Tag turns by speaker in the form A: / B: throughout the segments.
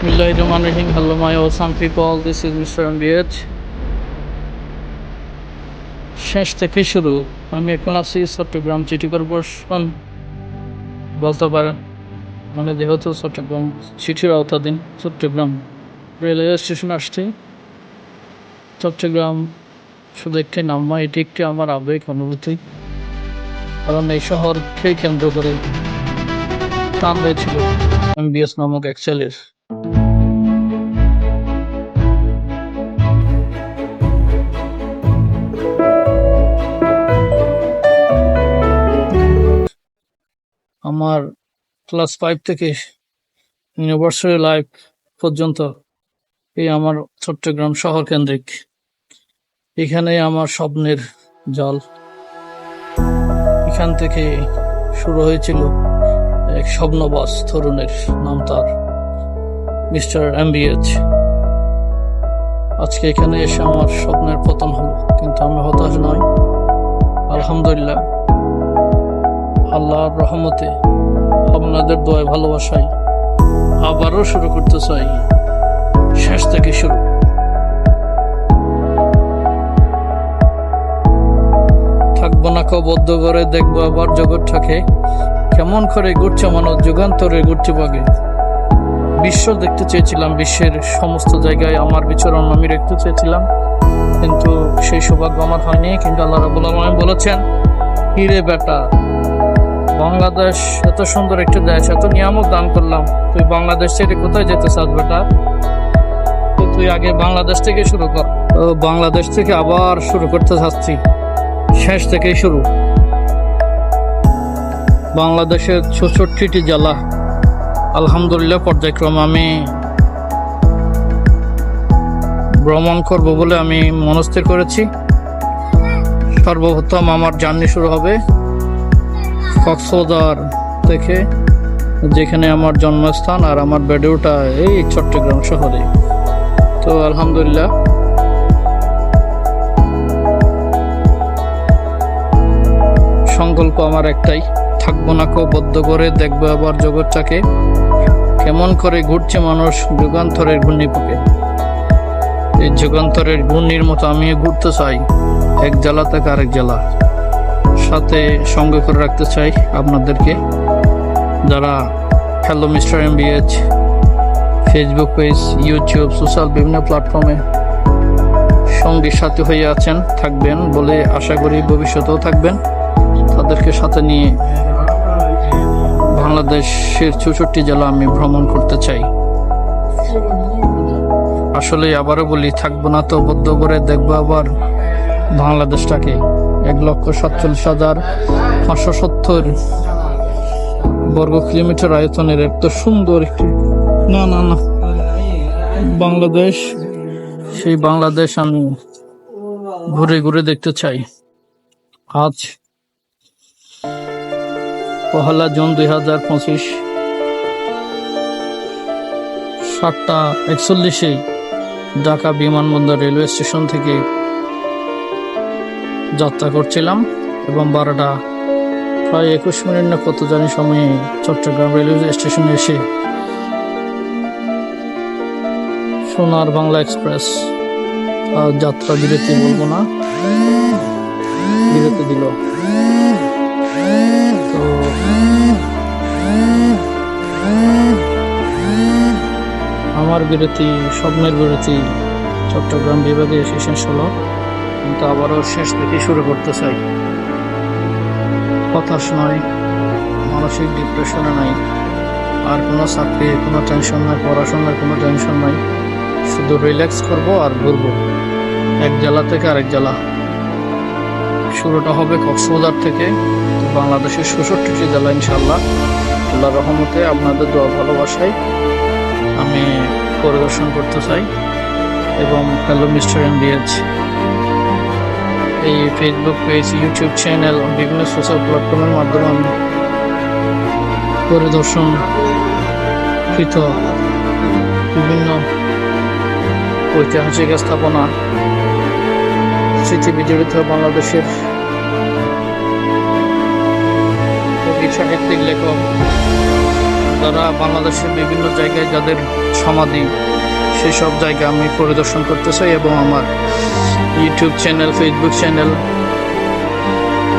A: Bismillahirrahmanirrahim. Hello, my awesome people. This is Mr. MBH. শেষ থেকে শুরু। আমি এখন আছি চট্টগ্রাম সিটি কর্পোরেশন বলতে পারেন, মানে যেহেতু চট্টগ্রাম সিটির আওতাধীন চট্টগ্রাম রেলওয়ে স্টেশন আসছি। চট্টগ্রাম শুধু একটি নাম নয়, এটি একটি আমার আবেগ অনুভূতি, কারণ এই শহরকে কেন্দ্র করে প্রাণ হয়েছিল এমবিএস নামক এক ছেলের। আমার ক্লাস 5 থেকে ইউনিভার্সিটি লাইফ পর্যন্ত এই আমার চট্টগ্রাম শহর কেন্দ্রিক। এখানে আমার স্বপ্নের জল। এখান থেকে শুরু হয়েছিল এক স্বপ্নবাস তরুণের, নাম তার মিস্টার এমবিএচ। আজকে এখানে এসে আমার স্বপ্নের পতন হলো, কিন্তু আমি হতাশ নয়। আলহামদুলিল্লাহ, আল্লাহর রহমতে, আপনাদের দোয়ায় ভালোবাসায় আবারও শুরু করতে চাই শেষ থেকে শুরু। থাকবো না বদ্ধ করে, দেখবো আবার জগৎটাকে কেমন করে ঘুরছে মানুষ, যুগান্তরে ঘুরছে পাগে। বিশ্ব দেখতে চেয়েছিলাম, বিশ্বের সমস্ত জায়গায় আমার বিচরণ আমি রাখতে চেয়েছিলাম, কিন্তু সেই সৌভাগ্য আমার হয়নি। কিন্তু আল্লাহ রাব্বুল আলামিন বলেছেন, হিরে বেটা, বাংলাদেশ এত সুন্দর একটা দেশ, এত নিয়ামত দান করলাম, তুই বাংলাদেশ থেকে কোথায় যেতে চাস বেটা? তুই আগে বাংলাদেশ থেকে শুরু কর। বাংলাদেশ থেকে আবার শুরু করতে চাচ্ছি, শেষ থেকেই শুরু। বাংলাদেশের ৬৪টি জেলা আলহামদুলিল্লাহ পর্যায়ক্রমে আমি ভ্রমণ করব বলে আমি মনস্থির করেছি। সর্বপ্রথম আমার জার্নি শুরু হবে কক্সবাজার থেকে, যেখানে আমার জন্মস্থান, আর আমার বেড়ে ওঠা এই চট্টগ্রাম শহরে। তো আলহামদুলিল্লাহ, সংকল্প আমার একটাই, থাকবো না বদ্ধ করে, দেখবো আবার জগৎটাকে কেমন করে ঘুরছে মানুষ যুগান্তরের ঘূর্ণিপাকে। এই যুগান্তরের ঘূর্ণির মতো আমিও ঘুরতে চাই, এক জেলা থেকে আরেক জেলা। সাথে সঙ্গে করে রাখতে চাই আপনাদেরকে, যারা hello mister MBH Facebook page, YouTube, social বিভিন্ন প্ল্যাটফর্মে সঙ্গী সাথী হয়ে আছেন, থাকবেন বলে আশা করি, ভবিষ্যতেও থাকবেন। তাদেরকে সাথে নিয়ে বাংলাদেশের ৬৪টি জেলা আমি ভ্রমণ করতে চাই। আসলে আবারও বলি, থাকবো না বদ্ধ করে, দেখবো আবার বাংলাদেশটাকে। ১,৪৭,৫৭০ বর্গ কিলোমিটার আয়তনের এত সুন্দর একটি না বাংলাদেশ, সেই বাংলাদেশ আমি ঘুরে ঘুরে দেখতে চাই। আজ ১ জুন ২০২৫ ৭:৪১ ঢাকা বিমানবন্দর রেলওয়ে স্টেশন থেকে যাত্রা করছিলাম, এবং ১২টা প্রায় ২১ মিনিট না কত জানি সময়ে চট্টগ্রাম রেলওয়ে স্টেশনে এসে সোনার বাংলা এক্সপ্রেস যাত্রা বিরতি বলবো না, বিরতি দিল। তো আমার বিরতি, স্বপ্নের বিরতি চট্টগ্রাম বিভাগে এসে শেষ হলো, কিন্তু আবারও শেষ থেকে শুরু করতে চাই। হতাশ নয়, মানসিক ডিপ্রেশনে নাই, আর কোনো চাকরি, কোনো টেনশন নাই, পড়াশোনার কোনো টেনশন নাই। শুধু রিল্যাক্স করব আর ঘুরবো এক জেলা থেকে আরেক জেলা। শুরুটা হবে কক্সবাজার থেকে, বাংলাদেশের ৬৪টি জেলা ইনশাল্লাহ আল্লাহর রহমতে, আপনাদের দোয়া ভালোবাসায় আমি পরিদর্শন করতে চাই। এবং হ্যালো মিস্টার এমবিএচ এই ফেসবুক পেজ, ইউটিউব চ্যানেল, বিভিন্ন সোশ্যাল প্ল্যাটফর্মের মাধ্যমে আমি পরিদর্শনকৃত বিভিন্ন ঐতিহাসিক স্থাপনা, স্মৃতি বিজড়িত বাংলাদেশের কবি, সাহিত্যিক, লেখক যারা বাংলাদেশের বিভিন্ন জায়গায় যাদের সমাধি, সেই সব জায়গা আমি পরিদর্শন করতে চাই এবং আমার ইউটিউব চ্যানেল, ফেসবুক চ্যানেল,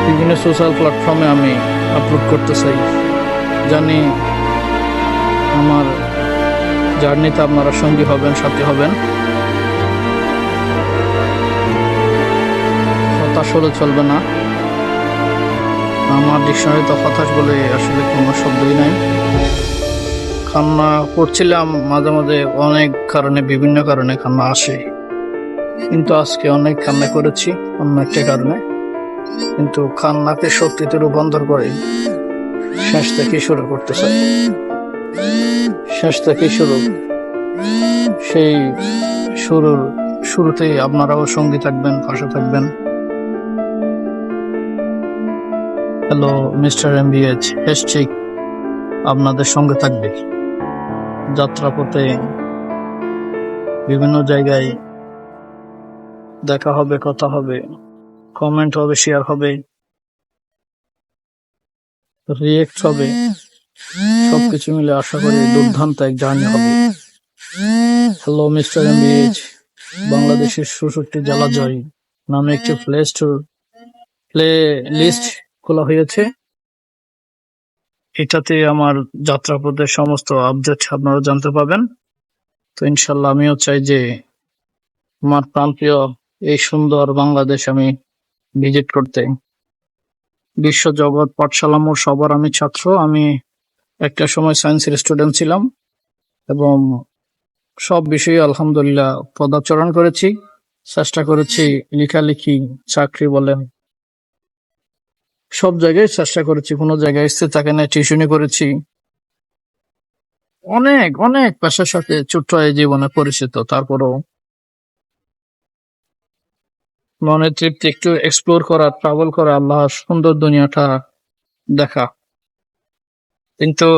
A: বিভিন্ন সোশ্যাল প্ল্যাটফর্মে আমি আপলোড করতে চাই। জানি আমার জার্নিতে আপনারা সঙ্গী হবেন, সাথী হবেন। হতাশ হলে চলবে না। আমার ডিকশনারিতে হতাশ বলে আসলে কোনো শব্দই নাই। কান্না করছিলাম মাঝে মাঝে, অনেক কারণে, বিভিন্ন কারণে কান্না আসে, কিন্তু আজকে অনেক কান্না করেছি অন্য একটা কারণে। কিন্তু কান্নাকে শক্তিতে রূপান্তর করে শেষ থেকে শুরু করতে চাই। শেষ থেকে শুরু, সেই শুরুতেই আপনারাও সঙ্গী থাকবেন, পাশে থাকবেন। হ্যালো মিস্টার MBH, হ্যাশট্যাগ আপনাদের সঙ্গে থাকবে। যাত্রাপথে বিভিন্ন জায়গায় দেখা হবে, কথা হবে, কমেন্ট হবে, শেয়ার হবে, রিয়েক্ট হবে, সবকিছু মিলে আশা করি দুর্দান্ত এক জার্নি হবে। হ্যালো মিস্টার MBH, বাংলাদেশের ৬৬ জেলা জয় নামে একটি প্লে লিস্ট খোলা হয়েছে। এটাতে আমার যাত্রাপথের সমস্ত আপডেট আপনারা জানতে পাবেন। তো ইনশাল্লাহ আমিও চাই যে আমার প্রাণপ্রিয় এই সুন্দর বাংলাদেশ আমি ভিজিট করতে। বিশ্বজগৎ পাঠশালা মোড় সবার আমি ছাত্র। আমি একটা সময় সায়েন্সের স্টুডেন্ট ছিলাম এবং সব বিষয়ে আলহামদুলিল্লাহ পদাচরণ করেছি, চেষ্টা করেছি, লেখালেখি, চাকরি বলেন, সব জায়গায় চেষ্টা করেছি। কোনো জায়গায় স্থির থাকে না, টিউশনি করেছি, অনেক অনেক পেশার সাথে ছোট্ট এই জীবনে পরিচিত। তারপরও মনের তৃপ্তি একটু এক্সপ্লোর করা, ট্রাভেল করা, আল্লাহর সুন্দর দুনিয়াটা দেখা। কিন্তু